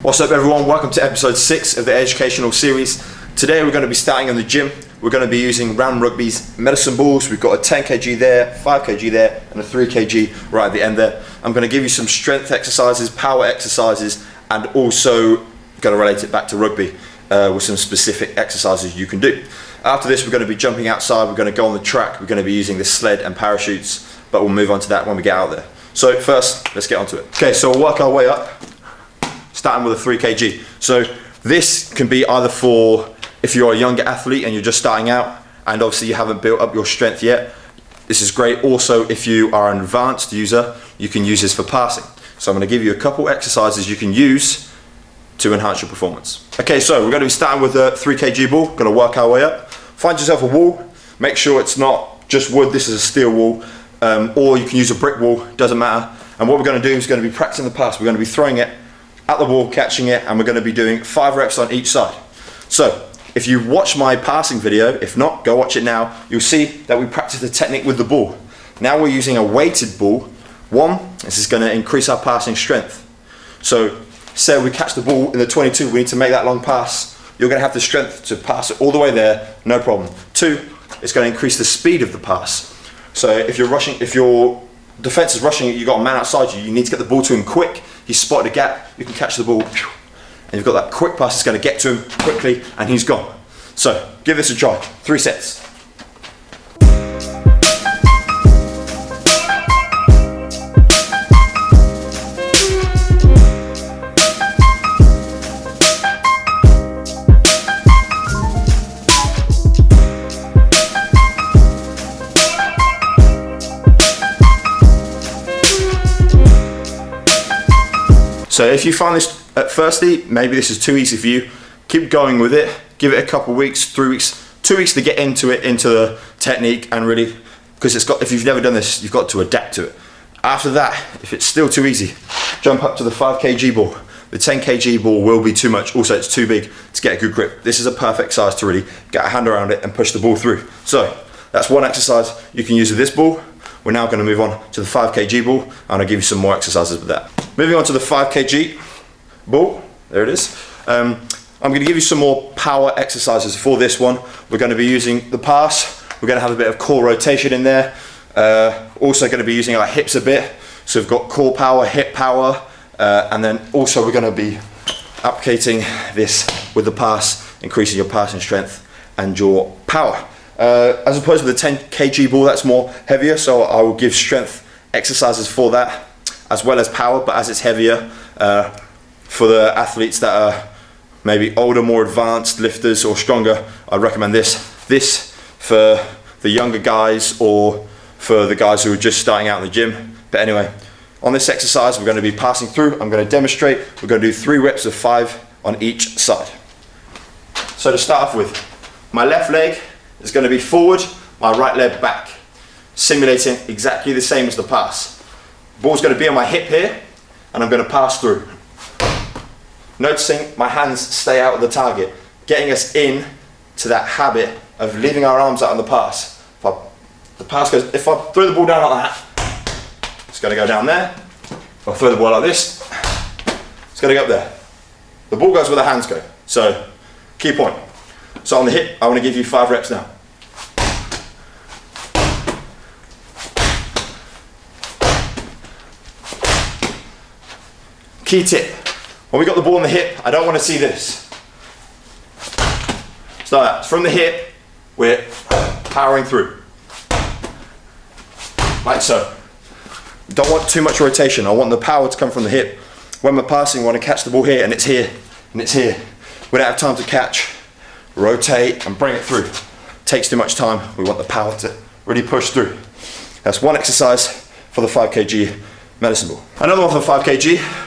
What's up everyone, welcome to episode 6 of the educational series. Today we're going to be starting in the gym. We're going to be using Ram Rugby's medicine balls. We've got a 10 kg there, 5 kg there and a 3 kg right at the end there. I'm going to give you some strength exercises, power exercises, and also going to relate it back to rugby with some specific exercises you can do. After this we're going to be jumping outside, we're going to go on the track, we're going to be using the sled and parachutes, but we'll move on to that when we get out there. So first, let's get onto it. Okay, so we'll work our way up. Starting with a 3 kg. So this can be either for if you're a younger athlete and you're just starting out and obviously you haven't built up your strength yet. This is great. Also, if you are an advanced user, you can use this for passing. So I'm going to give you a couple exercises you can use to enhance your performance. Okay, so we're going to be starting with a 3 kg ball. Going to work our way up. Find yourself a wall. Make sure it's not just wood. This is a steel wall, or you can use a brick wall. Doesn't matter. And what we're going to do is going to be practicing the pass. We're going to be throwing it at the wall, catching it, and we're going to be doing 5 reps on each side. So if you watch my passing video, if not, go watch it now, you'll see that we practice the technique with the ball. Now we're using a weighted ball. This is going to increase our passing strength. So say we catch the ball in the 22, we need to make that long pass. You're going to have the strength to pass it all the way there, no problem. 2, it's going to increase the speed of the pass. So if you're rushing, if your defense is rushing, you've got a man outside you, you need to get the ball to him quick. He's spotted a gap, you can catch the ball, and you've got that quick pass that's going to get to him quickly, and he's gone. So give this a try. 3 sets. So if you find this firstly, maybe this is too easy for you, keep going with it. Give it a couple weeks, 3 weeks, 2 weeks to get into it, into the technique, and really, because if you've never done this, you've got to adapt to it. After that, if it's still too easy, jump up to the 5 kg ball. The 10 kg ball will be too much. Also, it's too big to get a good grip. This is a perfect size to really get a hand around it and push the ball through. So that's one exercise you can use with this ball. We're now going to move on to the 5 kg ball, and I'll give you some more exercises with that. Moving on to the 5 kg ball, there it is. I'm going to give you some more power exercises for this one. We're going to be using the pass. We're going to have a bit of core rotation in there. Also going to be using our hips a bit. So we've got core power, hip power, and then also we're going to be applicating this with the pass, increasing your passing strength and your power. As opposed to the 10 kg ball, that's more heavier, so I will give strength exercises for that as well as power, but as it's heavier, for the athletes that are maybe older, more advanced lifters or stronger, I recommend this. This for the younger guys or for the guys who are just starting out in the gym. But anyway, on this exercise we're going to be passing through. I'm going to demonstrate. We're going to do 3 reps of 5 on each side. So to start off with, my left leg is going to be forward, my right leg back, simulating exactly the same as the pass. Ball's going to be on my hip here, and I'm going to pass through. Noticing my hands stay out of the target, getting us in to that habit of leaving our arms out on the pass. If I throw the ball down like that, it's going to go down there. If I throw the ball like this, it's going to go up there. The ball goes where the hands go. So, key point. So on the hip, I want to give you 5 reps now. Key tip, when we got the ball on the hip, I don't want to see this. So that, from the hip, we're powering through. Like so. Don't want too much rotation, I want the power to come from the hip. When we're passing, we want to catch the ball here, and it's here, and it's here. We don't have time to catch, rotate, and bring it through. Takes too much time, we want the power to really push through. That's one exercise for the 5 kg medicine ball. Another one for 5 kg.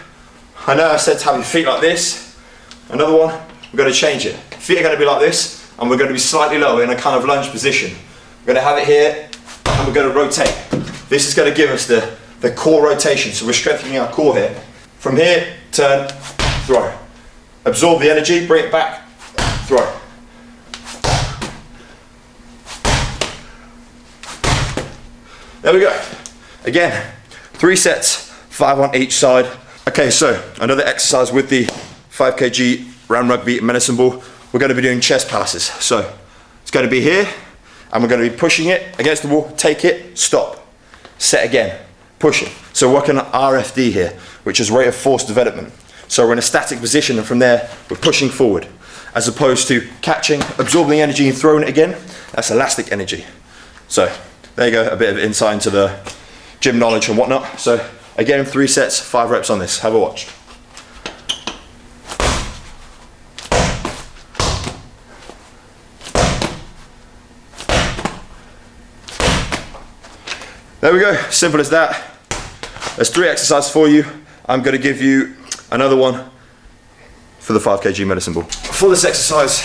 I know I said to have your feet like this. Another one, we're going to change it. Feet are going to be like this, and we're going to be slightly lower in a kind of lunge position. We're going to have it here, and we're going to rotate. This is going to give us the core rotation, so we're strengthening our core here. From here, turn, throw. Absorb the energy, bring it back, throw. There we go. Again, 3 sets, 5 on each side. Okay, so another exercise with the 5 kg Ram Rugby medicine ball, we're going to be doing chest passes. So it's going to be here, and we're going to be pushing it against the wall, take it, stop, set again, push it. So we're working on RFD here, which is rate of force development. So we're in a static position, and from there, we're pushing forward, as opposed to catching, absorbing the energy and throwing it again. That's elastic energy. So there you go, a bit of insight into the gym knowledge and whatnot. So again, 3 sets, 5 reps on this. Have a watch. There we go, simple as that. There's 3 exercises for you. I'm going to give you another one for the 5 kg medicine ball. For this exercise,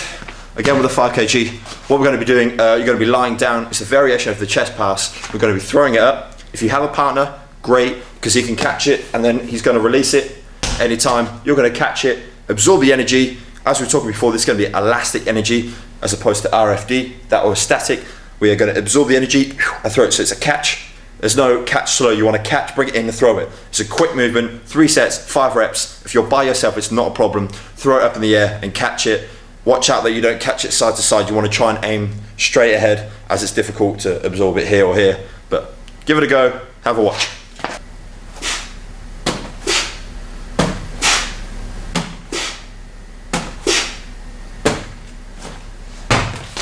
again with the 5 kg, what we're going to be doing, you're going to be lying down. It's a variation of the chest pass. We're going to be throwing it up. If you have a partner, great, because he can catch it and then he's going to release it anytime. You're going to catch it, absorb the energy. As we were talking before, this is going to be elastic energy as opposed to RFD, that was static. We are going to absorb the energy and throw it, so it's a catch. There's no catch slow. You want to catch, bring it in and throw it. It's a quick movement, 3 sets, 5 reps. If you're by yourself, it's not a problem. Throw it up in the air and catch it. Watch out that you don't catch it side to side. You want to try and aim straight ahead, as it's difficult to absorb it here or here. But give it a go, have a watch.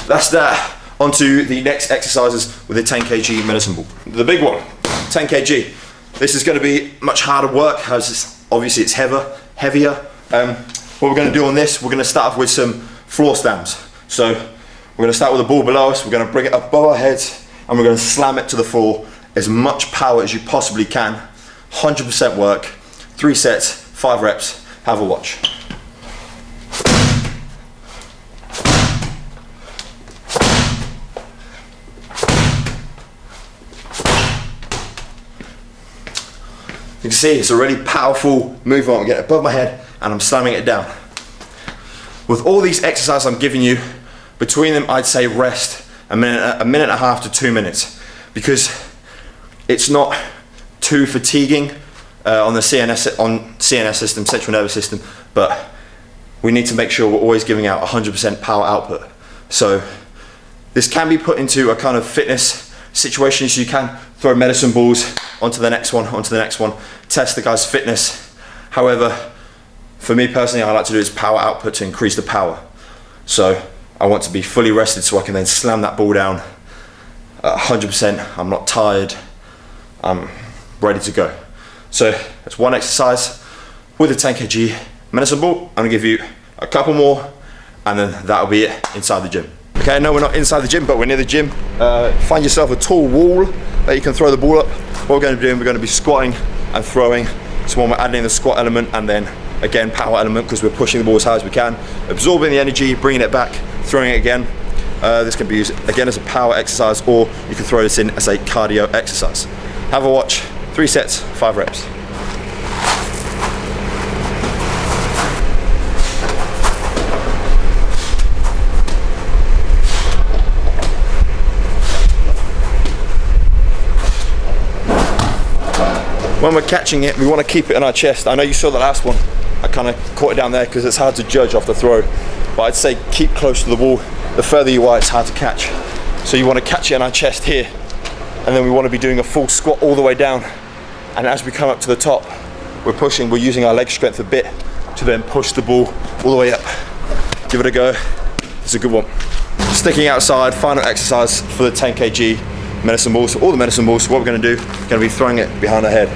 That's that. On to the next exercises with the 10 kg medicine ball. The big one, 10 kg. This is going to be much harder work, as obviously it's heavier. What we're going to do on this, we're going to start off with some floor stamps. So we're going to start with the ball below us, we're going to bring it above our heads, and we're going to slam it to the floor. As much power as you possibly can. 100% work, 3 sets, 5 reps, have a watch. You can see it's a really powerful movement. I get above my head and I'm slamming it down. With all these exercises I'm giving you, between them I'd say rest a minute and a half to 2 minutes, because it's not too fatiguing on the CNS system, central nervous system, but we need to make sure we're always giving out 100% power output. So this can be put into a kind of fitness situation, so you can throw medicine balls onto the next one, test the guy's fitness. However, for me personally, I like to do is power output to increase the power. So I want to be fully rested so I can then slam that ball down at 100%. I'm not tired, I'm ready to go. So that's one exercise with a 10 kg medicine ball. I'm gonna give you a couple more and then that'll be it inside the gym. Okay, no, we're not inside the gym, but we're near the gym. Find yourself a tall wall that you can throw the ball up. What we're going to be doing, we're going to be squatting and throwing. So when we're adding in the squat element and then again power element, because we're pushing the ball as high as we can, absorbing the energy, bringing it back, throwing it again. This can be used again as a power exercise, or you can throw this in as a cardio exercise. Have a watch, 3 sets, 5 reps. When we're catching it, we want to keep it in our chest. I know you saw the last one. I kind of caught it down there because it's hard to judge off the throw. But I'd say keep close to the wall. The further you are, it's hard to catch. So you want to catch it in our chest here. And then we want to be doing a full squat all the way down. And as we come up to the top, we're using our leg strength a bit to then push the ball all the way up. Give it a go. It's a good one. Sticking outside, final exercise for the 10 kg medicine balls. So all the medicine balls, what we're going to do, we're going to be throwing it behind our head.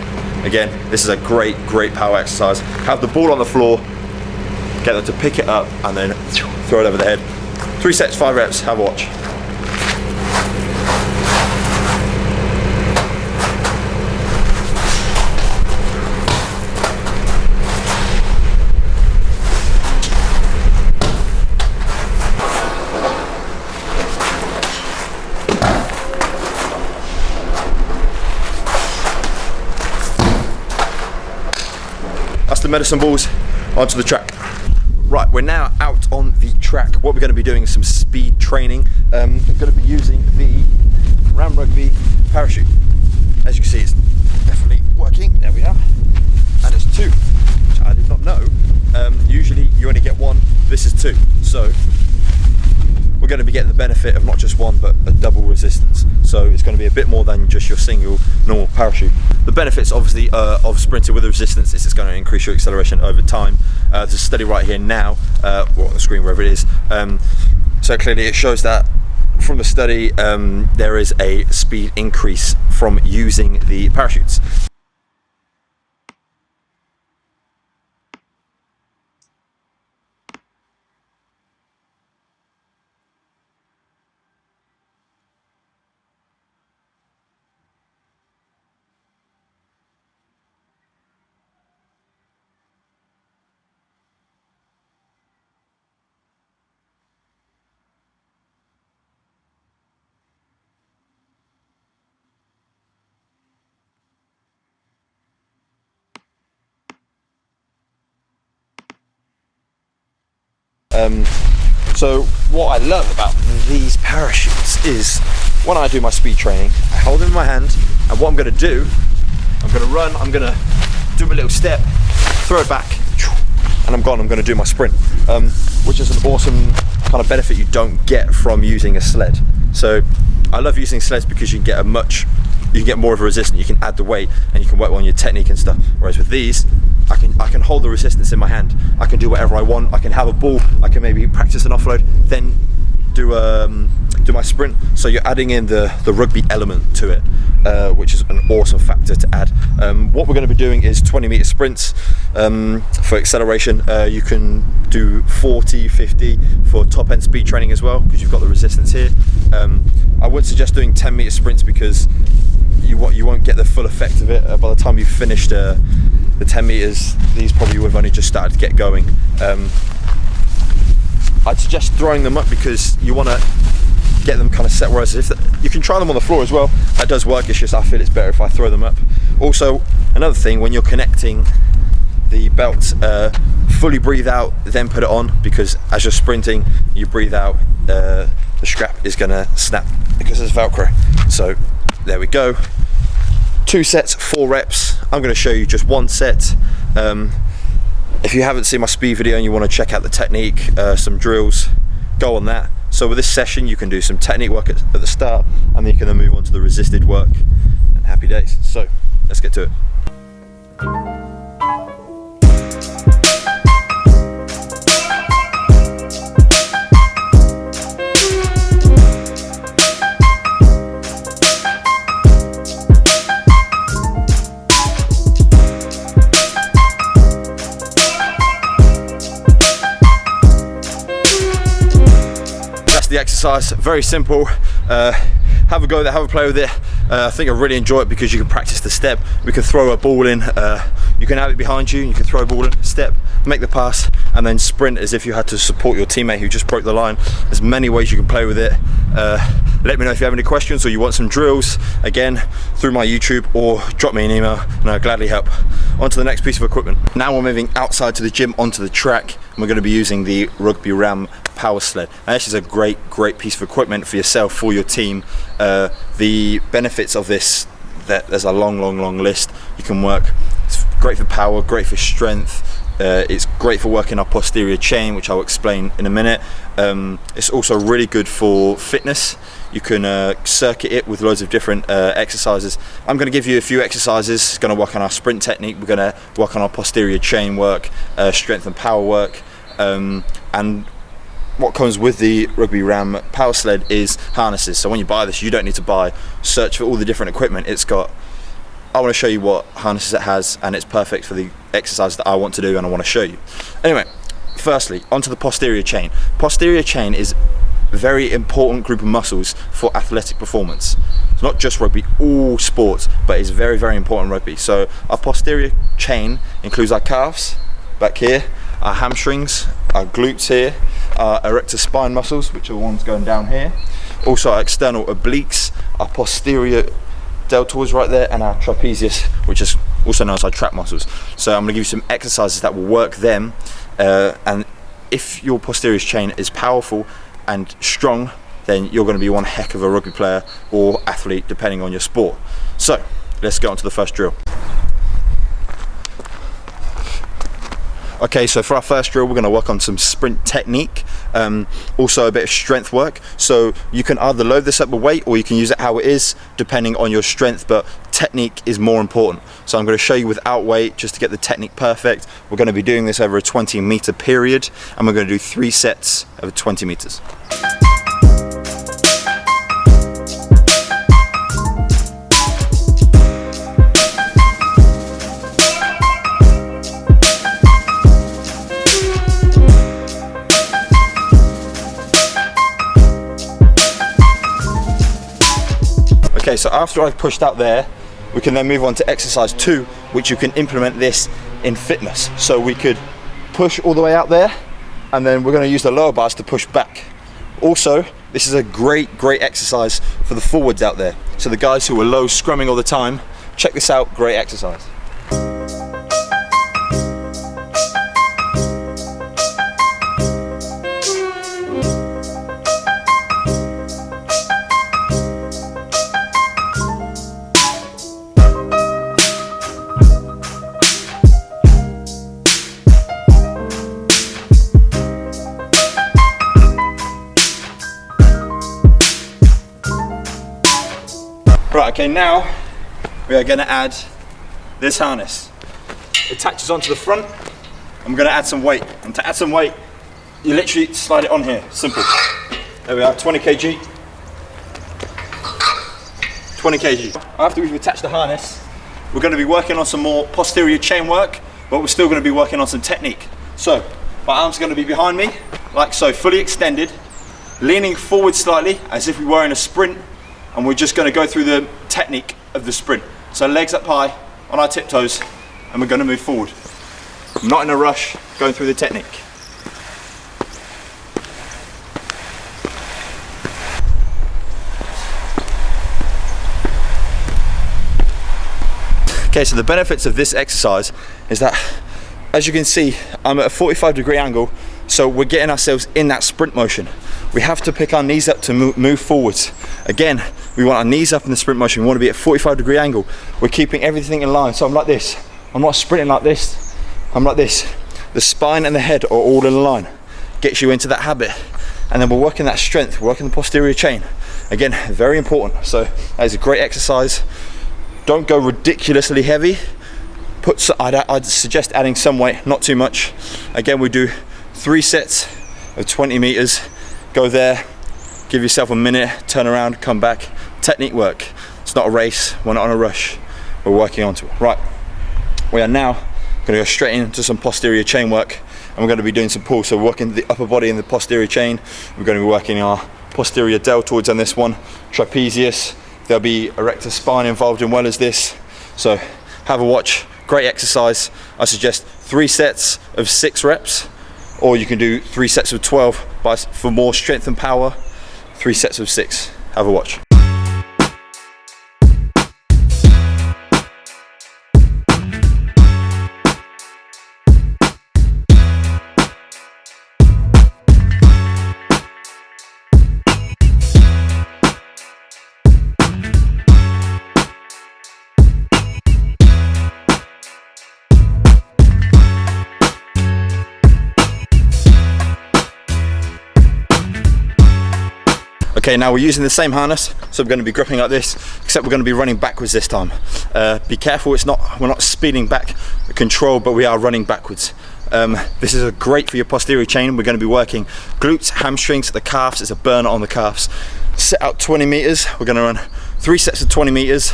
Again, this is a great power exercise. Have the ball on the floor, get them to pick it up and then throw it over the head. 3 sets, 5 reps, have a watch. That's the medicine balls onto the track. Right, we're now out on the track. What we're going to be doing is some speed training. I'm going to be using the Ram Rugby parachute. As you can see, it's definitely working. There we are. And it's 2, which I did not know. Usually two. So we're going to be getting the benefit of not just one but a double resistance, so it's going to be a bit more than just your single normal parachute. The benefits obviously of sprinting with a resistance is it's going to increase your acceleration over time. There's a study right here now, or on the screen, wherever it is, so clearly it shows that from the study there is a speed increase from using the parachutes. So what I love about these parachutes is when I do my speed training, I hold them in my hand, and what I'm going to do, I'm going to run, I'm going to do a little step, throw it back, and I'm gone. I'm going to do my sprint, which is an awesome kind of benefit you don't get from using a sled. So I love using sleds because you can get more of a resistance, you can add the weight and you can work on your technique and stuff. Whereas with these, I can hold the resistance in my hand, I can do whatever I want, I can have a ball, I can maybe practice an offload, then do my sprint. So you're adding in the rugby element to it, which is an awesome factor to add. What we're going to be doing is 20-meter sprints for acceleration. You can do 40, 50 for top end speed training as well, because you've got the resistance here. I would suggest doing 10-meter sprints because you won't get the full effect of it by the time you've finished the 10 meters. These probably would have only just started to get going. I'd suggest throwing them up because you want to get them kind of set, whereas you can try them on the floor as well, that does work. It's just I feel it's better if I throw them up. Also, another thing, when you're connecting the belt, fully breathe out, then put it on, because as you're sprinting, you breathe out, the strap is going to snap because it's Velcro. So there we go. 2 sets, 4 reps. I'm going to show you just 1 set. If you haven't seen my speed video and you want to check out the technique, some drills, go on that. So with this session you can do some technique work at the start, and then you can then move on to the resisted work, and happy days. So let's get to it. The exercise, very simple. Have a go with it, have a play with it. I think I really enjoy it because you can practice the step. We can throw a ball in, you can have it behind you, you can throw a ball in, step, make the pass, and then sprint as if you had to support your teammate who just broke the line. There's many ways you can play with it. Let me know if you have any questions or you want some drills, again, through my YouTube, or drop me an email and I'll gladly help. On to the next piece of equipment. Now we're moving outside to the gym, onto the track, and we're going to be using the Rugby Ram power sled. And this is a great piece of equipment for yourself, for your team. The benefits of this, there's a long list. You can work, it's great for power, great for strength, it's great for working our posterior chain, which I'll explain in a minute. It's also really good for fitness. You can circuit it with loads of different exercises. I'm going to give you a few exercises. It's going to work on our sprint technique, we're going to work on our posterior chain work, strength and power work, and what comes with the Rugby Ram power sled is harnesses. So when you buy this, you don't need to search for all the different equipment. I want to show you what harnesses it has, and it's perfect for the exercise that I want to do and I want to show you. Anyway, firstly, onto the posterior chain. Posterior chain is a very important group of muscles for athletic performance. It's not just rugby, all sports, but it's very important rugby. So our posterior chain includes our calves back here, our hamstrings, our glutes here, our erector spine muscles, which are the ones going down here, also our external obliques, our posterior deltoids right there, and our trapezius, which is also known as our trap muscles. So I'm going to give you some exercises that will work them, and if your posterior chain is powerful and strong, then you're going to be one heck of a rugby player or athlete, depending on your sport. So let's get on to the first drill. Okay, so for our first drill, we're going to work on some sprint technique, also a bit of strength work. So you can either load this up with weight or you can use it how it is, depending on your strength, but technique is more important. So I'm going to show you without weight, just to get the technique perfect. We're going to be doing this over a 20-meter period, and we're going to do 3 sets of 20 meters. Okay, so after I've pushed out there, we can then move on to exercise 2, which you can implement this in fitness. So we could push all the way out there, and then we're going to use the lower bars to push back. Also, this is a great exercise for the forwards out there. So the guys who are low scrumming all the time, check this out, great exercise. Right, okay, now we are going to add this harness. It attaches onto the front, and we're going to add some weight. And to add some weight, you literally slide it on here, simple. There we are, 20 kg. 20 kg. After we've attached the harness, we're going to be working on some more posterior chain work, but we're still going to be working on some technique. So, my arms are going to be behind me, like so, fully extended, leaning forward slightly, as if we were in a sprint, and we're just going to go through the technique of the sprint. So legs up high, on our tiptoes, and we're going to move forward. Not in a rush, going through the technique. Okay, so the benefits of this exercise is that, as you can see, I'm at a 45-degree angle, so we're getting ourselves in that sprint motion. We have to pick our knees up to move forwards. Again, we want our knees up in the sprint motion. We want to be at a 45-degree angle. We're keeping everything in line. So I'm like this. I'm not sprinting like this. I'm like this. The spine and the head are all in line. Gets you into that habit. And then we're working that strength, we're working the posterior chain. Again, very important. So that is a great exercise. Don't go ridiculously heavy. I'd suggest adding some weight, not too much. Again, we do 3 sets of 20 meters. Go there, give yourself a minute, turn around, come back. Technique work. It's not a race, we're not on a rush. We're working onto it. Right, we are now going to go straight into some posterior chain work, and we're going to be doing some pulls. So we're working the upper body in the posterior chain. We're going to be working our posterior deltoids on this one, trapezius. There'll be erector spine involved in well as this. So have a watch, great exercise. I suggest 3 sets of 6 reps, or you can do 3 sets of 12, but for more strength and power, 3 sets of 6. Have a watch. Okay, now we're using the same harness, so we're going to be gripping like this, except we're going to be running backwards this time. Be careful, we're not speeding back control, but we are running backwards. This is great for your posterior chain. We're going to be working glutes, hamstrings, the calves. It's a burner on the calves. Set out 20 meters. We're going to run 3 sets of 20 meters.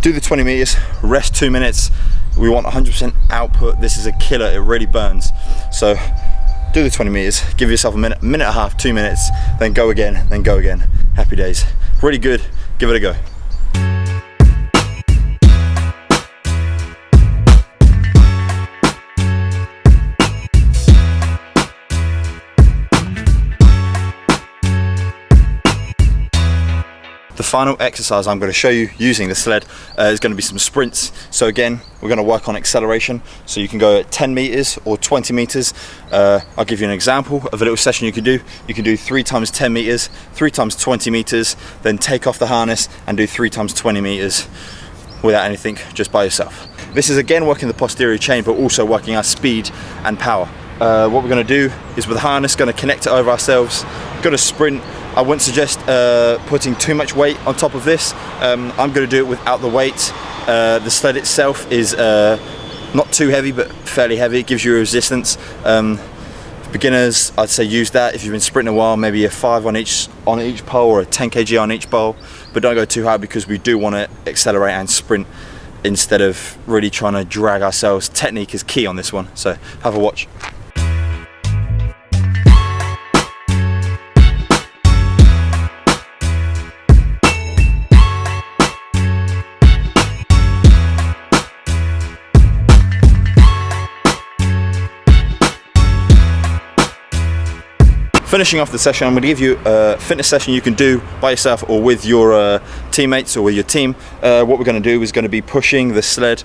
Do the 20 meters, rest 2 minutes. We want 100% output. This is a killer, it really burns. So do the 20 meters, give yourself a minute and a half, 2 minutes, then go again. Happy days. Really good, give it a go. The final exercise I'm going to show you using the sled is going to be some sprints. So again, we're going to work on acceleration. So you can go at 10 meters or 20 meters. I'll give you an example of a little session you can do. You can do 3 times 10 meters, 3 times 20 meters, then take off the harness and do 3 times 20 meters without anything, just by yourself. This is again working the posterior chain, but also working our speed and power. What we're going to do is with the harness, going to connect it over ourselves, going to sprint. I wouldn't suggest putting too much weight on top of this. I'm going to do it without the weight. The sled itself is not too heavy, but fairly heavy. It gives you resistance. Beginners, I'd say use that. If you've been sprinting a while, maybe a 5 on each pole or a 10 kg on each pole, but don't go too high because we do want to accelerate and sprint instead of really trying to drag ourselves. Technique is key on this one, so have a watch. Finishing off the session, I'm going to give you a fitness session you can do by yourself or with your teammates or with your team. What we're going to do is going to be pushing the sled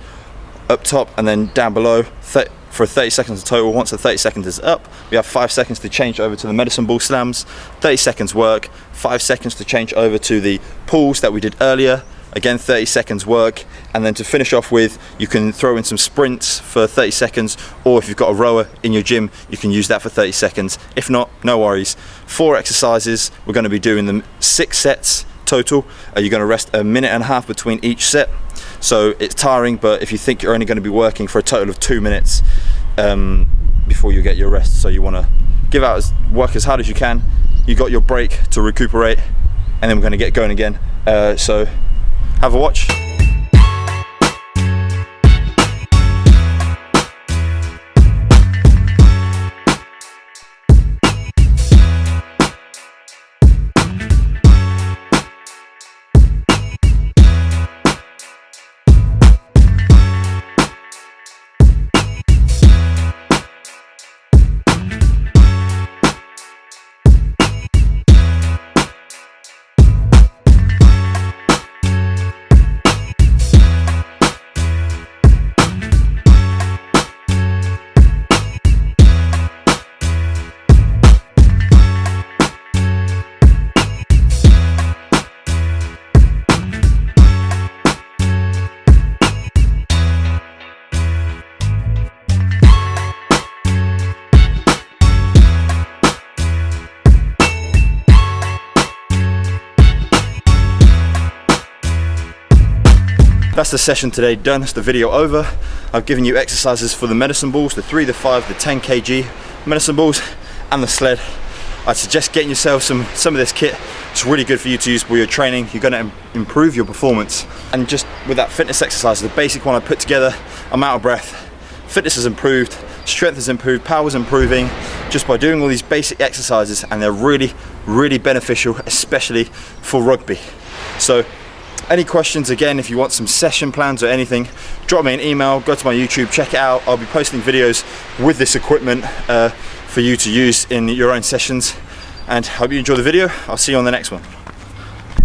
up top and then down below for 30 seconds in total. Once the 30 seconds is up, we have 5 seconds to change over to the medicine ball slams. 30 seconds work, 5 seconds to change over to the pulls that we did earlier. Again, 30 seconds work, and then to finish off with, you can throw in some sprints for 30 seconds, or if you've got a rower in your gym, you can use that for 30 seconds. If not, no worries. 4 exercises, we're going to be doing them 6 sets total. You're going to rest a minute and a half between each set, so it's tiring, but if you think you're only going to be working for a total of 2 minutes before you get your rest, so you want to work as hard as you can. You got your break to recuperate, and then we're going to get going again. So have a watch. That's the session today done. That's the video over. I've given you exercises for the medicine balls, the 3, the 5, the 10 kg medicine balls, and the sled. I'd suggest getting yourself some of this kit. It's really good for you to use while you're training. You're going to improve your performance. And just with that fitness exercise, the basic one I put together, I'm out of breath. Fitness has improved, strength has improved, power's improving, just by doing all these basic exercises, and they're really, really beneficial, especially for rugby. So any questions, again, if you want some session plans or anything, drop me an email, go to my YouTube, check it out. I'll be posting videos with this equipment for you to use in your own sessions, and hope you enjoy the video. I'll see you on the next one.